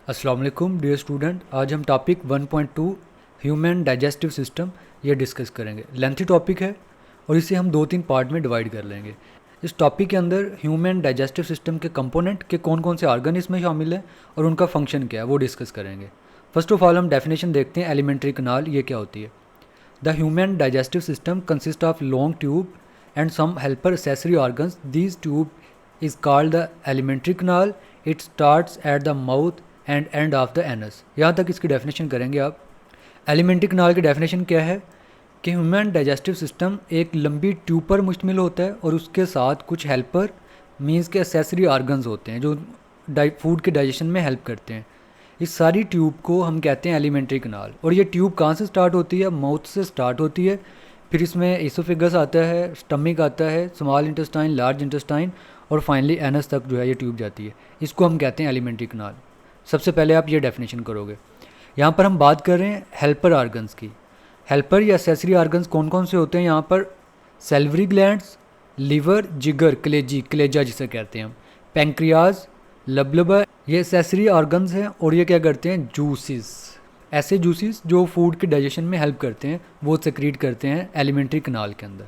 अस्सलाम वालेकुम dear student. आज हम टॉपिक 1.2 ह्यूमन डाइजेस्टिव सिस्टम ये डिस्कस करेंगे। लेंथी टॉपिक है और इसे हम 2-3 पार्ट में डिवाइड कर लेंगे। इस टॉपिक के अंदर ह्यूमन डाइजेस्टिव सिस्टम के कंपोनेंट के कौन कौन से ऑर्गन इसमें शामिल हैं और उनका फंक्शन क्या है वो डिस्कस करेंगे। फर्स्ट ऑफ ऑल हम डेफिनेशन देखते हैं एलिमेंट्री कनाल ये क्या होती है। The human digestive system consist of long tube and some helper accessory organs. This tube is called the alimentary canal. It starts at the mouth and end of the anus. यहाँ तक इसकी definition करेंगे आप। Elementary कनाल की definition क्या है कि human digestive system एक लंबी ट्यूब पर मुश्तमिल होता है और उसके साथ कुछ हेल्पर मीन्स के एसेसरी ऑर्गन्स होते हैं जो फूड के डाइजेशन में हेल्प करते हैं। इस सारी ट्यूब को हम कहते हैं एलिमेंट्री कनाल। और ये ट्यूब कहाँ से स्टार्ट होती है? माउथ से स्टार्ट होती है, फिर इसमें इसोफेगस आता है, स्टमक आता है, स्मॉल इंटेस्टाइन, लार्ज इंटेस्टाइन और फाइनली एनस तक जो है ये ट्यूब जाती है। इसको हम कहते हैं एलिमेंट्री कनाल। सबसे पहले आप ये डेफिनेशन करोगे। यहाँ पर हम बात कर रहे हैं हेल्पर ऑर्गन्स की। हेल्पर या एक्सेसरी ऑर्गन्स कौन कौन से होते हैं यहाँ पर? सैल्वरी ग्लैंड्स, लिवर, जिगर, कलेजा जिसे कहते हैं हम, पैंक्रियाज, लबलबा, ये एक्सेसरी ऑर्गन्स हैं। और ये क्या करते हैं? जूसिस, ऐसे जूसिस जो फूड के डाइजेशन में हेल्प करते हैं वो सेक्रीट करते हैं एलिमेंट्री कनाल के अंदर।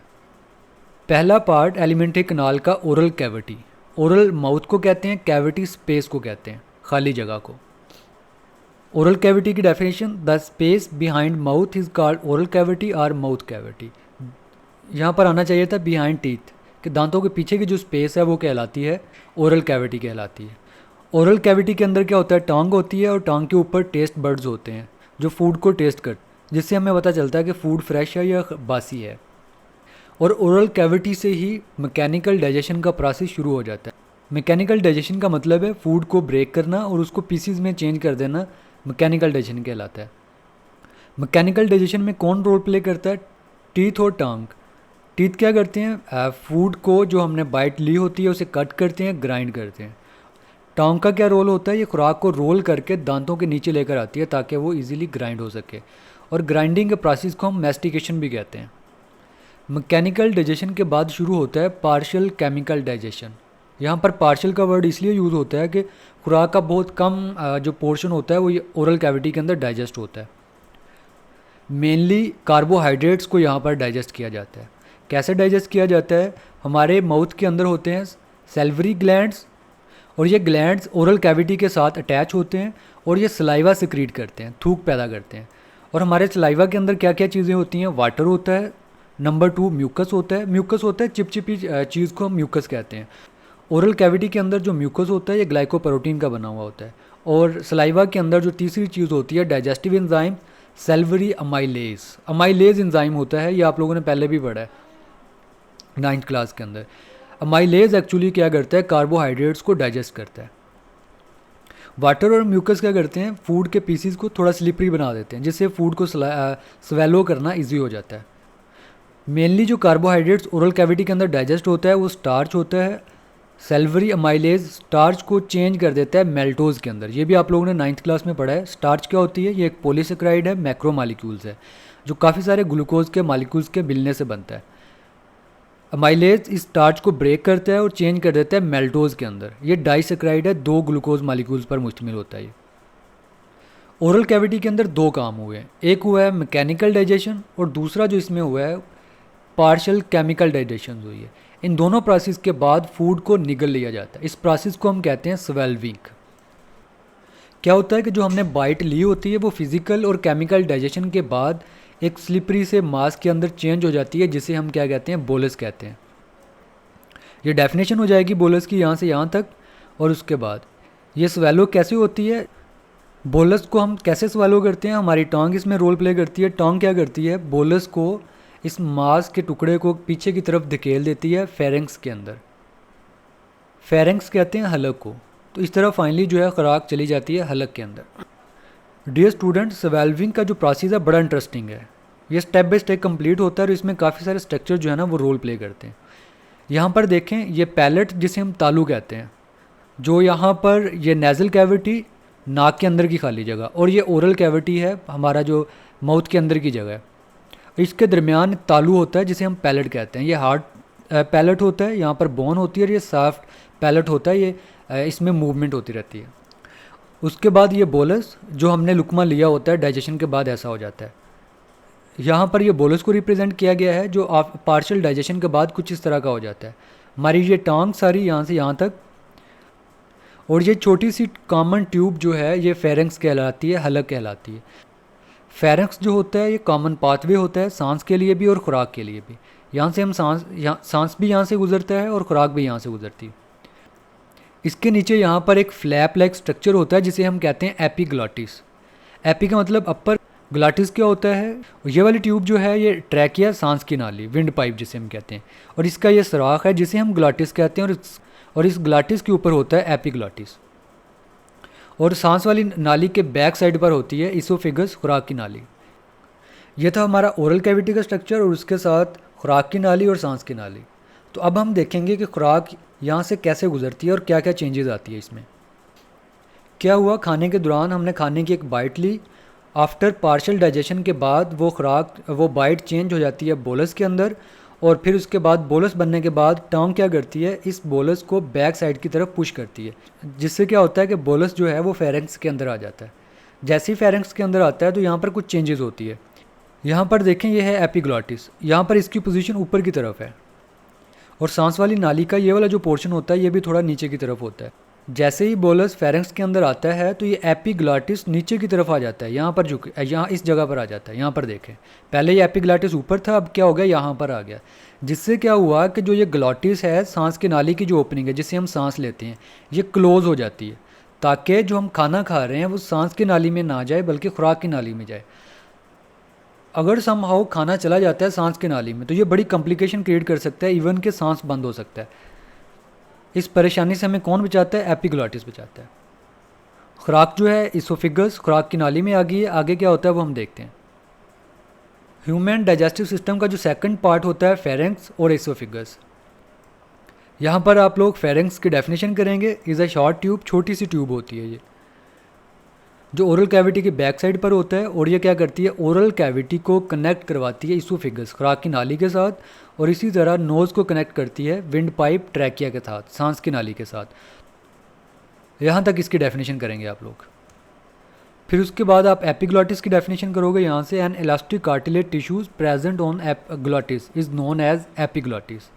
पहला पार्ट एलिमेंट्री कनाल का ओरल कैविटी। ओरल माउथ को कहते हैं, कैविटी स्पेस को कहते हैं, खाली जगह को। ओरल कैविटी की definition, the space behind mouth is called oral cavity और माउथ कैविटी। यहाँ पर आना चाहिए था बिहाइंड टीथ, कि दांतों के पीछे की जो स्पेस है वो कहलाती है ओरल कैविटी कहलाती है। ओरल कैविटी के अंदर क्या होता है? टंग होती है और टंग के ऊपर टेस्ट बर्ड्स होते हैं जो फूड को टेस्ट कर, जिससे हमें पता चलता है कि फूड फ्रेश है या बासी है। और ओरल कैविटी से ही मैकेनिकल डाइजेशन का प्रोसेस शुरू हो जाता है। मैकेनिकल डाइजेशन का मतलब है फूड को ब्रेक करना और उसको पीसीज में चेंज कर देना, मैकेनिकल डाइजेशन कहलाता है। मैकेनिकल डाइजेशन में कौन रोल प्ले करता है? टीथ और टंग। टीथ क्या करते हैं? फूड को जो हमने बाइट ली होती है उसे कट करते हैं, ग्राइंड करते हैं। टंग का क्या रोल होता है? ये खुराक को रोल करके दांतों के नीचे लेकर आती है ताकि वो इजीली ग्राइंड हो सके। और ग्राइंडिंग के प्रोसेस को हम मैस्टिकेशन भी कहते हैं। मैकेनिकल डाइजेशन के बाद शुरू होता है पार्शियल केमिकल डाइजेशन। यहाँ पर पार्शियल का वर्ड इसलिए यूज़ होता है कि खुराक का बहुत कम जो पोर्शन होता है वो ये ओरल कैविटी के अंदर डाइजेस्ट होता है। मेनली कार्बोहाइड्रेट्स को यहाँ पर डाइजेस्ट किया जाता है। कैसे डाइजेस्ट किया जाता है? हमारे माउथ के अंदर होते हैं सैल्वरी ग्लैंड्स और ये ग्लैंड्स ओरल कैविटी के साथ अटैच होते हैं और ये सलाइवा सिक्रीट करते हैं, थूक पैदा करते हैं। और हमारे सलाइवा के अंदर क्या क्या चीज़ें होती हैं? वाटर होता है, नंबर 2 म्यूकस होता है। म्यूकस होता है चिपचिपी चीज़ को हम म्यूकस कहते हैं। ओरल कैविटी के अंदर जो म्यूकस होता है ये ग्लाइकोप्रोटीन का बना हुआ होता है। और सलाइवा के अंदर जो तीसरी चीज़ होती है digestive enzyme, salivary amylase. Amylase enzyme होता है, ये आप लोगों ने पहले भी पढ़ा है 9th क्लास के अंदर। अमाइलेज एक्चुअली क्या करता है? कार्बोहाइड्रेट्स को डाइजेस्ट करता है। वाटर और म्यूकस क्या करते हैं? फूड के पीसीज को थोड़ा स्लिपरी बना देते हैं जिससे फूड को स्वेलो करना ईजी हो जाता है। मेनली जो कार्बोहाइड्रेट्स ओरल कैविटी के अंदर डाइजेस्ट होता है वो स्टार्च होता है। सैल्वरी अमाइलेज स्टार्च को चेंज कर देता है मेल्टोज के अंदर। ये भी आप लोगों ने 9th क्लास में पढ़ा है। स्टार्च क्या होती है? ये एक पॉलीसेकेराइड है, मैक्रो मॉलिक्यूल्स है जो काफ़ी सारे ग्लूकोज के मॉलिक्यूल्स के मिलने से बनता है। अमाइलेज इस स्टार्च को ब्रेक करता है और चेंज कर देता है मेल्टोज के अंदर। ये डाइसेकेराइड है, 2 ग्लूकोज मॉलिक्यूल्स पर मुश्तमिल होता है। ओरल कैविटी के अंदर 2 काम हुए हैं, एक हुआ है मैकेनिकल डाइजेशन और दूसरा जो इसमें हुआ है पार्शियल केमिकल डाइजेशन हुई है। इन दोनों प्रोसेस के बाद फूड को निगल लिया जाता है। इस प्रोसेस को हम कहते हैं स्वेल्विंग। क्या होता है कि जो हमने बाइट ली होती है वो फिजिकल और केमिकल डाइजेशन के बाद एक स्लिपरी से मास के अंदर चेंज हो जाती है जिसे हम क्या कहते हैं? बोलस कहते हैं। ये डेफिनेशन हो जाएगी बोलस की यहाँ से यहाँ तक। और उसके बाद ये स्वेलो कैसे होती है? बोलस को हम कैसे स्वेलो करते हैं? हमारी टंग इसमें रोल प्ले करती है। टंग क्या करती है? बोलस को, इस मांस के टुकड़े को पीछे की तरफ धकेल देती है फेरेंक्स के अंदर। फेरेंक्स कहते हैं हलक को। तो इस तरह फाइनली जो है खुराक चली जाती है हलक के अंदर। डियर स्टूडेंट, स्वेल्विंग का जो प्रोसेस है बड़ा इंटरेस्टिंग है। ये स्टेप बाय स्टेप कंप्लीट होता है और इसमें काफ़ी सारे स्ट्रक्चर जो है ना वो रोल प्ले करते हैं। यहाँ पर देखें, ये पैलेट जिसे हम तालू कहते हैं, जो यहाँ पर ये नेज़ल कैविटी, नाक के अंदर की खाली जगह, और ये ओरल कैविटी है हमारा जो माउथ के अंदर की जगह है। इसके दरमियान तालू होता है जिसे हम पैलेट कहते हैं। ये हार्ड पैलेट होता है, यहाँ पर बोन होती है और ये सॉफ्ट पैलेट होता है, ये इसमें मूवमेंट होती रहती है। उसके बाद ये बोलस जो हमने लुकमा लिया होता है डाइजेशन के बाद ऐसा हो जाता है। यहाँ पर ये बोलस को रिप्रेजेंट किया गया है जो आप पार्शियल डाइजेशन के बाद कुछ इस तरह का हो जाता है। हमारी ये टांग सारी यहाँ से यहाँ तक, और ये छोटी सी कॉमन ट्यूब जो है ये फेरेंक्स कहलाती है, हलक कहलाती है। फेरेंक्स जो होता है ये कॉमन पाथवे होता है सांस के लिए भी और खुराक के लिए भी। यहाँ से हम सांस भी यहाँ से गुजरता है और खुराक भी यहाँ से गुजरती है। इसके नीचे यहाँ पर एक फ्लैप लाइक स्ट्रक्चर होता है जिसे हम कहते हैं एपीग्लॉटिस। एपी का मतलब अपर, ग्लाटिस क्या होता है, ये वाली ट्यूब जो है ये ट्रैकिया सांस की नाली, विंड पाइप जिसे हम कहते हैं, और इसका ये सुराख है जिसे हम ग्लाटिस कहते हैं, और इस ग्लाटिस के ऊपर होता है एपीग्लॉटिस। और सांस वाली नाली के बैक साइड पर होती है इसोफेगस, खुराक की नाली। यह था हमारा ओरल कैविटी का स्ट्रक्चर और उसके साथ खुराक की नाली और सांस की नाली। तो अब हम देखेंगे कि खुराक यहाँ से कैसे गुजरती है और क्या क्या चेंजेस आती है इसमें। क्या हुआ, खाने के दौरान हमने खाने की एक बाइट ली, आफ्टर पार्शियल डाइजेशन के बाद वो बाइट चेंज हो जाती है बोलस के अंदर, और फिर उसके बाद बोलस बनने के बाद टंग क्या करती है, इस बोलस को बैक साइड की तरफ पुश करती है, जिससे क्या होता है कि बोलस जो है वो फेरेंक्स के अंदर आ जाता है। जैसे ही फेरेंक्स के अंदर आता है तो यहाँ पर कुछ चेंजेस होती है। यहाँ पर देखें ये है एपीग्लॉटिस, यहाँ पर इसकी पोजीशन ऊपर की तरफ है, और सांस वाली नाली का ये वाला जो पोर्शन होता है ये भी थोड़ा नीचे की तरफ होता है। जैसे ही बोलस फेरेंक्स के अंदर आता है तो ये एपीग्लॉटिस नीचे की तरफ आ जाता है, यहाँ पर यहाँ इस जगह पर आ जाता है। यहाँ पर देखें, पहले ये एपीग्लॉटिस ऊपर था, अब क्या हो गया, यहाँ पर आ गया, जिससे क्या हुआ कि जो ये ग्लॉटिस है, सांस की नाली की जो ओपनिंग है जिससे हम सांस लेते हैं, ये क्लोज हो जाती है, ताकि जो हम खाना खा रहे हैं वो सांस की नाली में ना जाए बल्कि खुराक की नाली में जाए। अगर समहाउ खाना चला जाता है सांस की नाली में तो ये बड़ी कॉम्प्लिकेशन क्रिएट कर सकता है, इवन कि सांस बंद हो सकता है। इस परेशानी से हमें कौन बचाता है, एपीग्लॉटिस बचाता है। खुराक जो है इसोफिगस, खुराक की नाली में आ गई है, आगे क्या होता है वो हम देखते हैं। ह्यूमन डाइजेस्टिव सिस्टम का जो सेकंड पार्ट होता है फेरेंक्स और इसोफिगस। यहाँ पर आप लोग फेरेंक्स की डेफिनेशन करेंगे, इज़ अ शॉर्ट ट्यूब, छोटी सी ट्यूब होती है ये, जो ओरल कैविटी के बैक साइड पर होता है, और ये क्या करती है, ओरल कैविटी को कनेक्ट करवाती है इसोफिगस, खुराक की नाली के साथ, और इसी तरह नोज़ को कनेक्ट करती है विंड पाइप, ट्रैकिया के साथ, सांस की नाली के साथ। यहाँ तक इसकी डेफिनेशन करेंगे आप लोग। फिर उसके बाद आप एपीग्लॉटिस की डेफिनेशन करोगे यहाँ से, an elastic cartilage tissues present on glottis is known as epiglottis.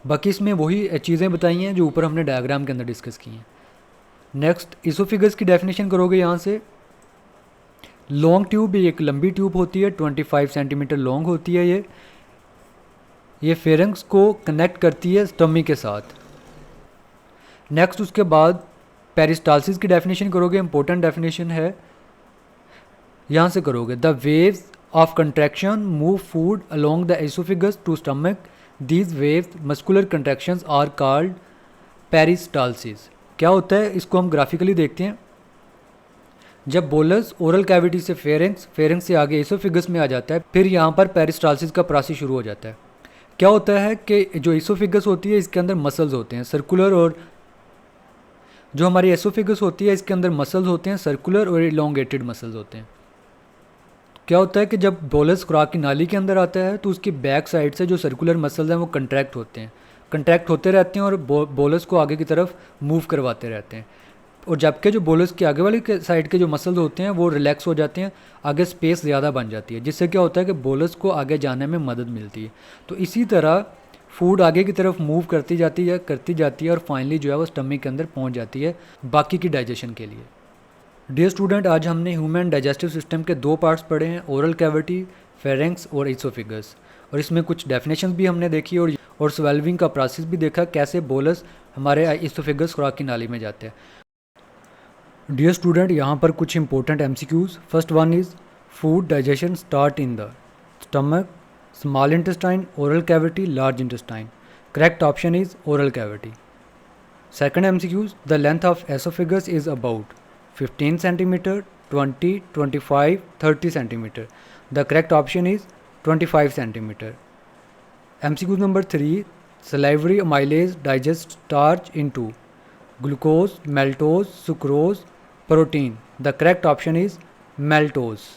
बाकी इसमें वही चीज़ें बताई हैं जो ऊपर हमने डायग्राम के अंदर डिस्कस की हैं। नेक्स्ट इसोफिगस की डेफिनेशन करोगे यहाँ से, लॉन्ग ट्यूब, एक लंबी ट्यूब होती है, 25 सेंटीमीटर लॉन्ग होती है ये फेरेंक्स को कनेक्ट करती है स्टमी के साथ। नेक्स्ट उसके बाद पेरिस्टालसिस की डेफिनेशन करोगे, इंपॉर्टेंट डेफिनेशन है, यहाँ से करोगे, the waves of contraction move food along the oesophagus to stomach, these waves muscular contractions are called peristalsis. क्या होता है इसको हम ग्राफिकली देखते हैं। जब बोलस ओरल कैविटी से फेरेंक्स, फेरेंक्स से आगे इसोफिगस में आ जाता है, फिर यहाँ पर पेरिस्टालसिस का प्रोसेस शुरू हो जाता है। क्या होता है कि जो इसोफिगस होती है इसके अंदर मसल्स होते हैं सर्कुलर, और जो हमारी एसोफिगस होती है इसके अंदर मसल्स होते हैं सर्कुलर और इलोंगेटेड मसल्स होते हैं। क्या होता है कि जब बोलस खुराक की नाली के अंदर आता है तो उसकी बैक साइड से जो सर्कुलर मसल्स हैं वो कंट्रैक्ट होते हैं, कंट्रैक्ट होते रहते हैं और बोलस को आगे की तरफ मूव करवाते रहते हैं, और जबकि जो बोलस के आगे वाली साइड के जो मसल्स होते हैं वो रिलैक्स हो जाते हैं, आगे स्पेस ज़्यादा बन जाती है, जिससे क्या होता है कि बोलस को आगे जाने में मदद मिलती है। तो इसी तरह फूड आगे की तरफ मूव करती जाती है और फाइनली जो है वो स्टमक के अंदर पहुंच जाती है बाकी की डाइजेशन के लिए। डियर स्टूडेंट, आज हमने ह्यूमन डाइजेस्टिव सिस्टम के दो पार्ट्स पढ़े हैं, ओरल कैविटी, फेरेंक्स और इसोफिगस, और इसमें कुछ डेफिनेशंस भी हमने देखी और स्वेल्विंग का प्रोसेस भी देखा, कैसे बोलस हमारे इसोफिगस खुराक की नाली में जाते हैं। डियर स्टूडेंट, यहाँ पर कुछ important MCQs। First one is food digestion start in the stomach, small intestine, oral cavity, large intestine. Correct option is oral cavity. Second MCQs, the length of esophagus is about 15 centimeter, 20, 25, 30 centimeter. The correct option is 25 centimeter. MCQ number 3, salivary amylase digests starch into glucose, maltose, sucrose, protein. The correct option is maltose.